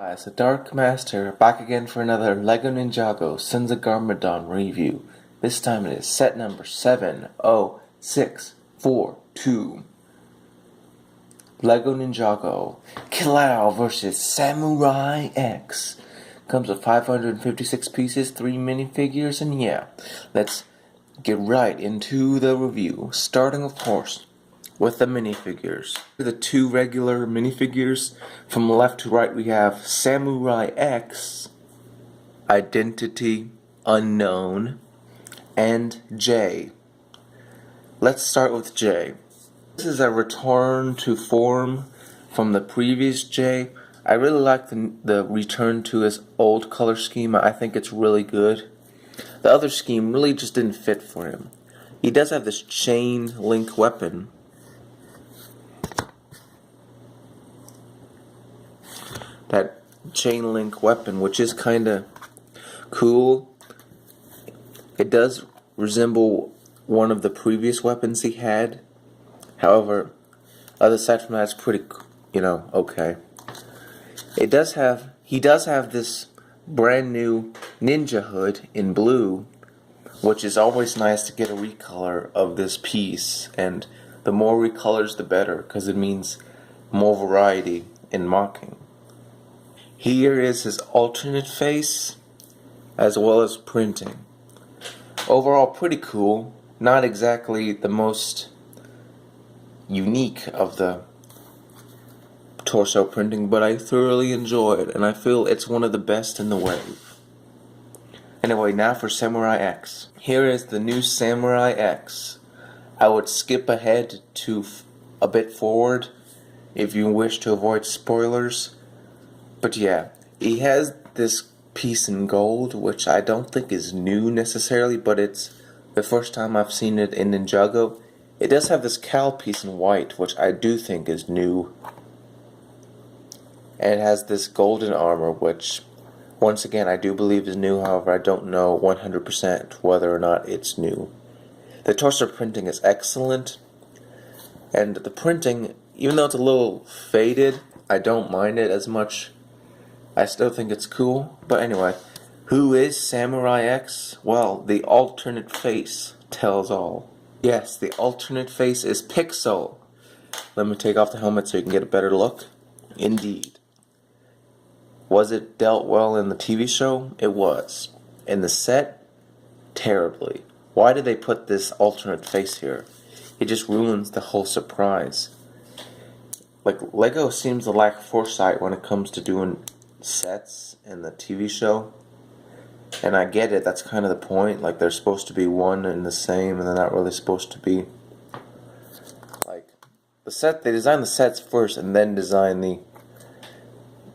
Guys, the Dark Master back again for another LEGO Ninjago Sons of Garmadon review. This time it is set number 70642. LEGO Ninjago Killow vs Samurai X. Comes with 556 pieces, 3 minifigures, and yeah, let's get right into the review. Starting, of course, with the minifigures. The two regular minifigures. From left to right we have Samurai X, Identity Unknown, and J. Let's start with J. This is a return to form from the previous J. I really like the return to his old color scheme. I think it's really good. The other scheme really just didn't fit for him. He does have this chain link weapon. That chain link weapon, which is kinda cool. It does resemble one of the previous weapons he had. However, other aside from that, it's pretty, okay. He does have this brand new ninja hood in blue, which is always nice to get a recolor of this piece. And the more recolors, the better, because it means more variety in mocking. Here is his alternate face, as well as printing. Overall, pretty cool. Not exactly the most unique of the torso printing, but I thoroughly enjoy it, and I feel it's one of the best in the wave. Anyway, now for Samurai X. Here is the new Samurai X. I would skip ahead to a bit forward if you wish to avoid spoilers. But yeah, he has this piece in gold, which I don't think is new necessarily, but it's the first time I've seen it in Ninjago. It does have this cowl piece in white, which I do think is new. And it has this golden armor, which, once again, I do believe is new. However, I don't know 100% whether or not it's new. The torso printing is excellent. And the printing, even though it's a little faded, I don't mind it as much. I still think it's cool. But anyway, who is Samurai X? Well, the alternate face tells all. Yes, the alternate face is Pixel. Let me take off the helmet so you can get a better look. Indeed. Was it dealt well in the TV show? It was. In the set? Terribly. Why did they put this alternate face here? It just ruins the whole surprise. Like, LEGO seems to lack foresight when it comes to doing sets in the TV show. And I get it, that's kind of the point. Like, they're supposed to be one and the same, and they're not really supposed to be. Like, they design the sets first and then design the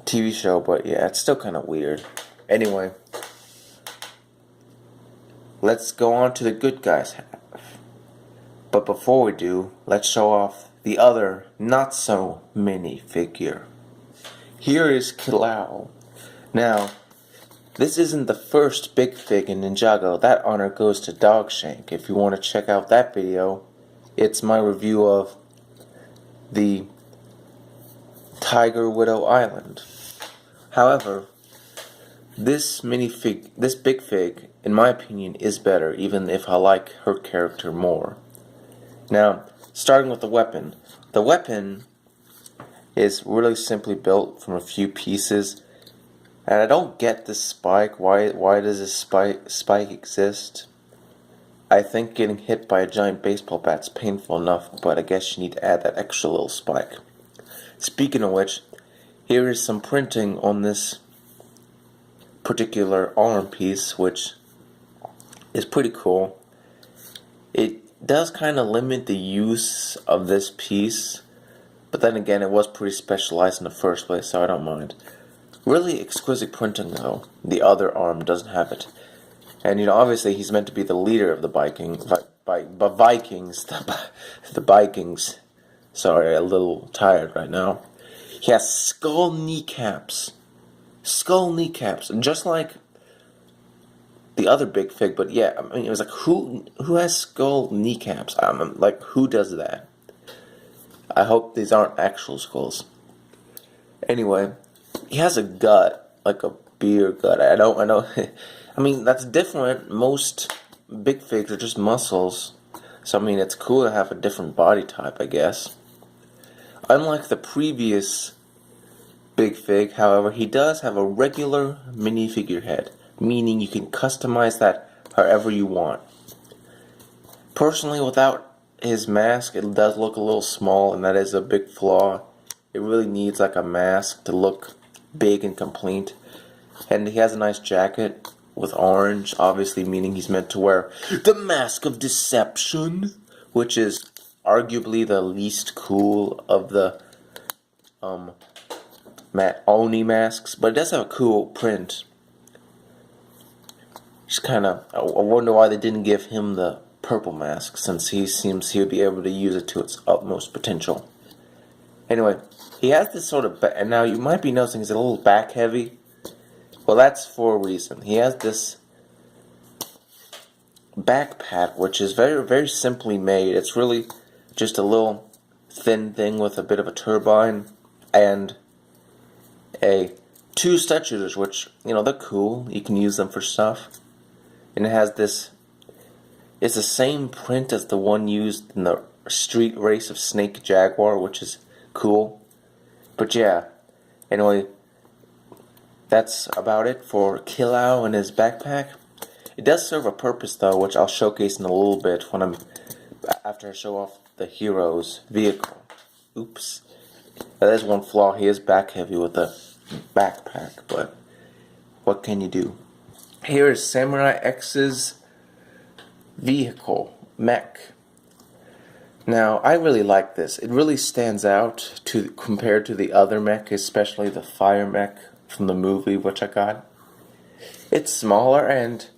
TV show, but yeah, it's still kind of weird. Anyway, let's go on to the good guys half. But before we do, let's show off the other not so mini figure. Here is Killow. Now, this isn't the first big fig in Ninjago. That honor goes to Dogshank. If you want to check out that video, it's my review of the Tiger Widow Island. However, this big fig, in my opinion, is better, even if I like her character more. Now, starting with the weapon. The weapon is really simply built from a few pieces, and I don't get this spike. Why does this spike exist? I think getting hit by a giant baseball bat's painful enough, but I guess you need to add that extra little spike. Speaking of which, here is some printing on this particular arm piece, which is pretty cool. It does kind of limit the use of this piece, but then again, it was pretty specialized in the first place, so I don't mind. Really exquisite printing, though. The other arm doesn't have it. And, obviously he's meant to be the leader of the Vikings. The Vikings. Sorry, a little tired right now. He has skull kneecaps. Skull kneecaps. And just like the other big fig, but yeah, I mean, it was like, who has skull kneecaps? Like, who does that? I hope these aren't actual skulls. Anyway, He has a gut, like a beer gut. I know. I mean, that's different. Most big figs are just muscles. So, I mean, it's cool to have a different body type, I guess. Unlike the previous big fig, however, he does have a regular minifigure head, meaning you can customize that however you want. Personally, without his mask, it does look a little small, and that is a big flaw. It really needs like a mask to look big and complete. And he has a nice jacket with orange, obviously meaning he's meant to wear the Mask of Deception, which is arguably the least cool of the Oni masks, but it does have a cool print. Just kind of, I wonder why they didn't give him the purple mask, since he seems he would be able to use it to its utmost potential. Anyway, he has this sort of, and now you might be noticing he's a little back heavy. Well, that's for a reason. He has this backpack, which is very, very simply made. It's really just a little thin thing with a bit of a turbine and two stud shooters, which, you know, they're cool. You can use them for stuff. And it has this, it's the same print as the one used in the street race of Snake Jaguar, which is cool. But yeah, anyway, that's about it for Killow and his backpack. It does serve a purpose though, which I'll showcase in a little bit when after I show off the hero's vehicle. Oops. That is one flaw. He is back heavy with the backpack, but what can you do? Here is Samurai X's vehicle, mech. Now, I really like this. It really stands out compared to the other mech, especially the fire mech from the movie, which I got. It's smaller, and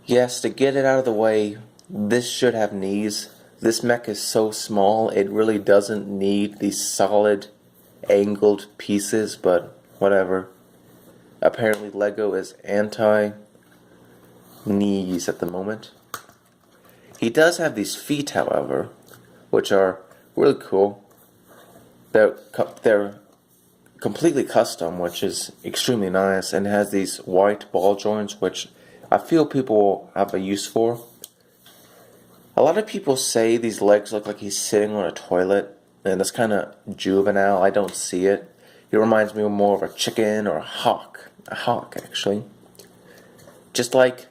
yes, to get it out of the way, this should have knees. This mech is so small, it really doesn't need these solid, angled pieces, but whatever. Apparently Lego is anti-knees at the moment. He does have these feet, however, which are really cool. They're completely custom, which is extremely nice, and has these white ball joints, which I feel people have a use for. A lot of people say these legs look like he's sitting on a toilet, and that's kind of juvenile. I don't see it. It reminds me more of a chicken or a hawk. A hawk, actually. Just like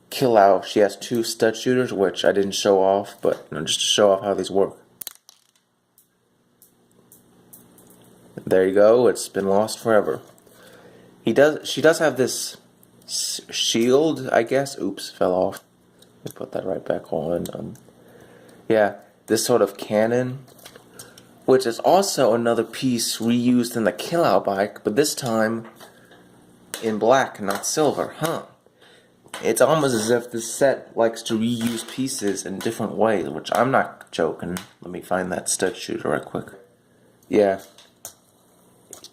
Killow, she has two stud shooters, which I didn't show off, but just to show off how these work. There you go. It's been lost forever. She does have this shield, I guess. Oops, fell off. Let me put that right back on. Yeah, this sort of cannon, which is also another piece reused in the Killow bike, but this time in black, not silver. Huh. It's almost as if this set likes to reuse pieces in different ways, which I'm not joking. Let me find that stud shooter right quick. Yeah.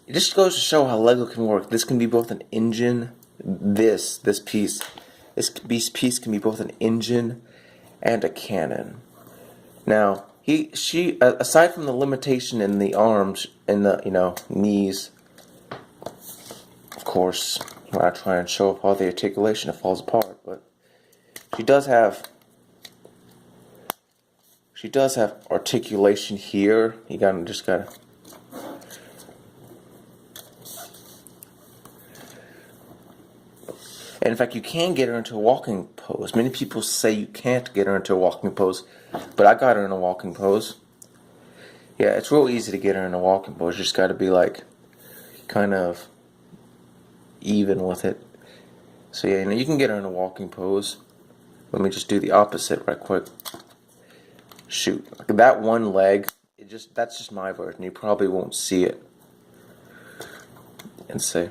It just goes to show how Lego can work. This can be both an engine, this piece can be both an engine and a cannon. Now, she aside from the limitation in the arms and the knees, of course, when I try and show up all the articulation, it falls apart. But she does have articulation here. You just gotta. And in fact, you can get her into a walking pose. Many people say you can't get her into a walking pose, but I got her in a walking pose. Yeah, it's real easy to get her in a walking pose. You just got to be like, kind of even with it. So yeah, you can get her in a walking pose. Let me just do the opposite right quick. Shoot, that one leg, that's just my version. You probably won't see it. And say.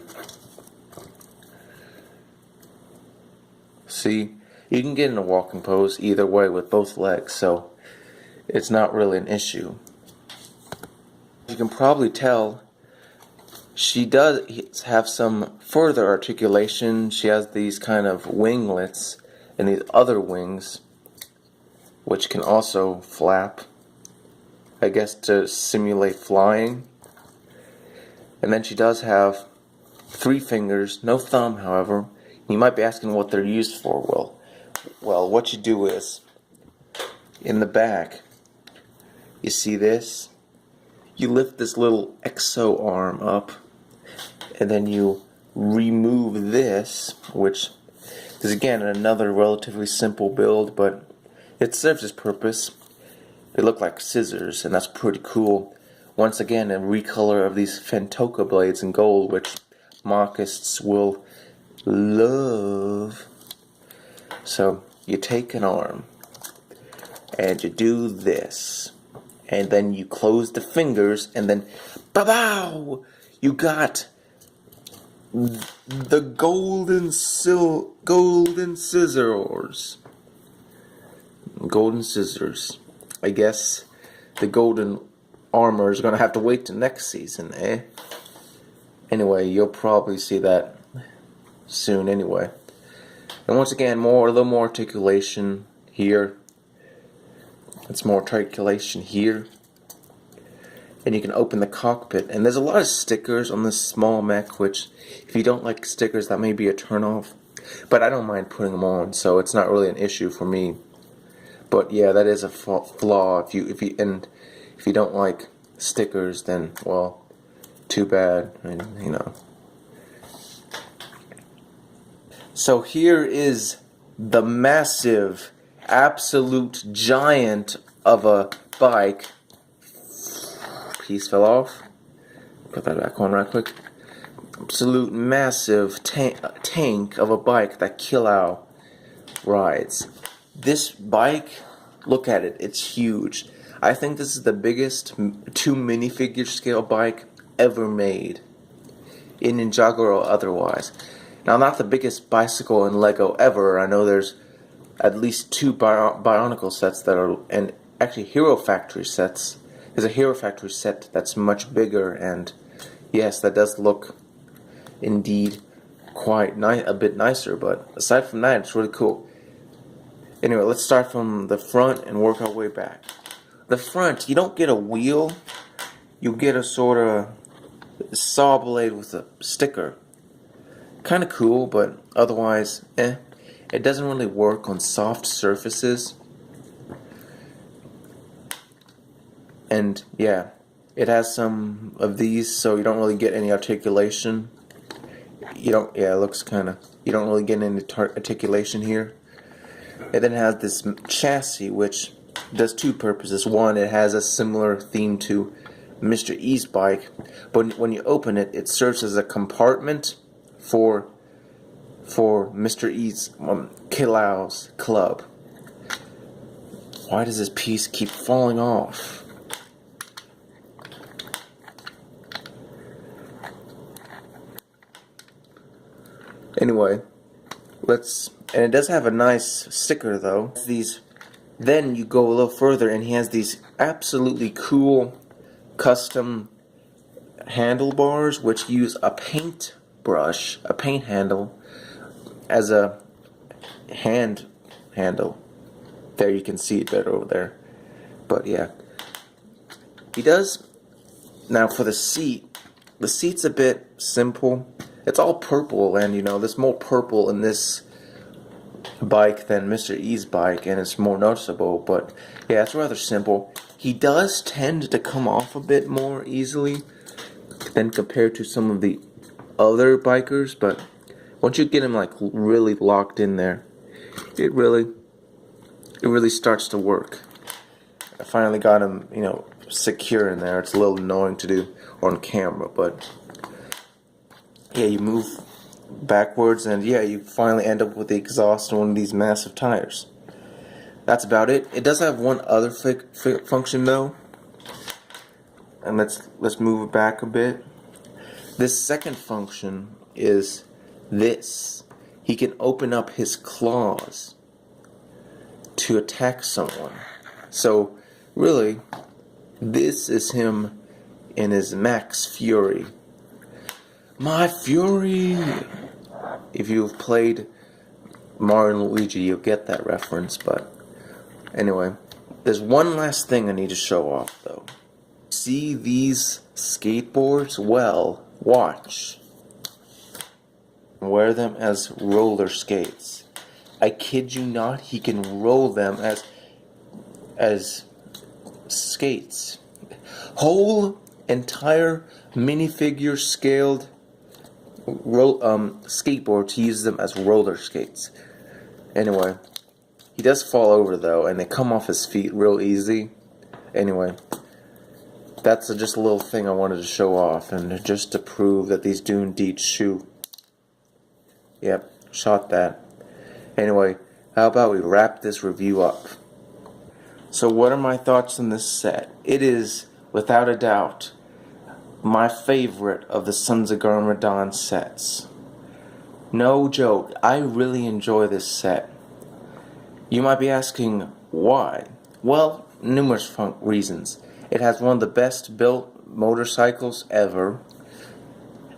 See, you can get in a walking pose either way with both legs, so it's not really an issue. You can probably tell she does have some further articulation. She has these kind of winglets and these other wings, which can also flap, I guess, to simulate flying. And then she does have 3 fingers, no thumb, however. You might be asking what they're used for. Well, what you do is, in the back, you see this? You lift this little exo arm up, and then you remove this, which is again another relatively simple build, but it serves its purpose. They look like scissors, and that's pretty cool. Once again, a recolor of these Fantoka blades in gold, which mockists will love. So you take an arm, and you do this, and then you close the fingers, and then ba-bow! You got the golden scissors. Golden scissors. I guess the golden armor is gonna have to wait till next season, eh? Anyway, you'll probably see that soon anyway. And once again, a little more articulation here. It's more articulation here. And you can open the cockpit. And there's a lot of stickers on this small mech, which, if you don't like stickers, that may be a turnoff. But I don't mind putting them on, so it's not really an issue for me. But yeah, that is a flaw. If you don't like stickers, then well, too bad. You know. So here is the massive, absolute giant of a bike. Piece fell off. Put that back on right quick. Absolute massive tank of a bike that Killow rides. This bike, look at it, it's huge. I think this is the biggest 2 minifigure scale bike ever made, in Ninjago or otherwise. Now, not the biggest bicycle in Lego ever. I know there's at least 2 Bionicle sets that are, and actually Hero Factory sets. There's a Hero Factory set that's much bigger, and yes, that does look indeed quite a bit nicer, but aside from that, it's really cool. Anyway, let's start from the front and work our way back. The front, you don't get a wheel, you get a sort of saw blade with a sticker. Kind of cool, but otherwise, it doesn't really work on soft surfaces. And yeah, it has some of these, so you don't really get any articulation. It looks kind of, you don't really get any articulation here. It then has this chassis, which does 2 purposes. One, it has a similar theme to Mr. E's bike, but when you open it, it serves as a compartment for Mr. E's Killow's club. Why does this piece keep falling off? Anyway, and it does have a nice sticker though. Then you go a little further and he has these absolutely cool custom handlebars which use a paint handle as a handle. There, you can see it better over there. But yeah, he does. Now for the seat's a bit simple. It's all purple, and there's more purple in this bike than Mr. E's bike, and it's more noticeable, but yeah, it's rather simple. He does tend to come off a bit more easily than compared to some of the other bikers, but once you get him like really locked in there, it really starts to work. I finally got him, secure in there. It's a little annoying to do on camera, but yeah, you move backwards, and yeah, you finally end up with the exhaust on one of these massive tires. That's about it. It does have one other function though, and let's move it back a bit. This second function is this. He can open up his claws to attack someone. So really, this is him in his max fury. My fury! If you've played Mario and Luigi, you'll get that reference, but anyway, there's one last thing I need to show off, though. see these skateboards? Well, watch. Wear them as roller skates. I kid you not, he can roll them as skates. Whole entire minifigure scaled skateboards. He uses them as roller skates. Anyway, he does fall over though, and they come off his feet real easy. Anyway, that's just a little thing I wanted to show off, and just to prove that these do indeed shoot. Yep, shot that. Anyway, how about we wrap this review up? So what are my thoughts on this set? It is, without a doubt, my favorite of the Sons of Garmadon sets. No joke, I really enjoy this set. You might be asking, why? Well, numerous reasons. It has one of the best built motorcycles ever.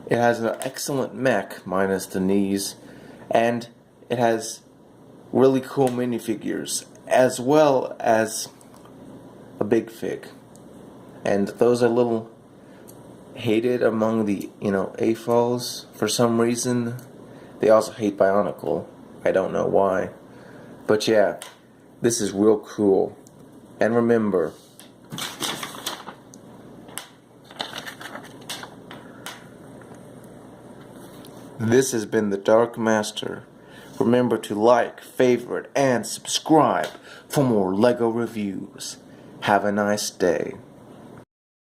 It has an excellent mech, minus the knees, and it has really cool minifigures, as well as a big fig. And those are a little hated among the, AFOs for some reason. They also hate Bionicle. I don't know why. But yeah, this is real cool. And remember, this has been the Dark Master. Remember to like, favorite, and subscribe for more LEGO reviews. Have a nice day.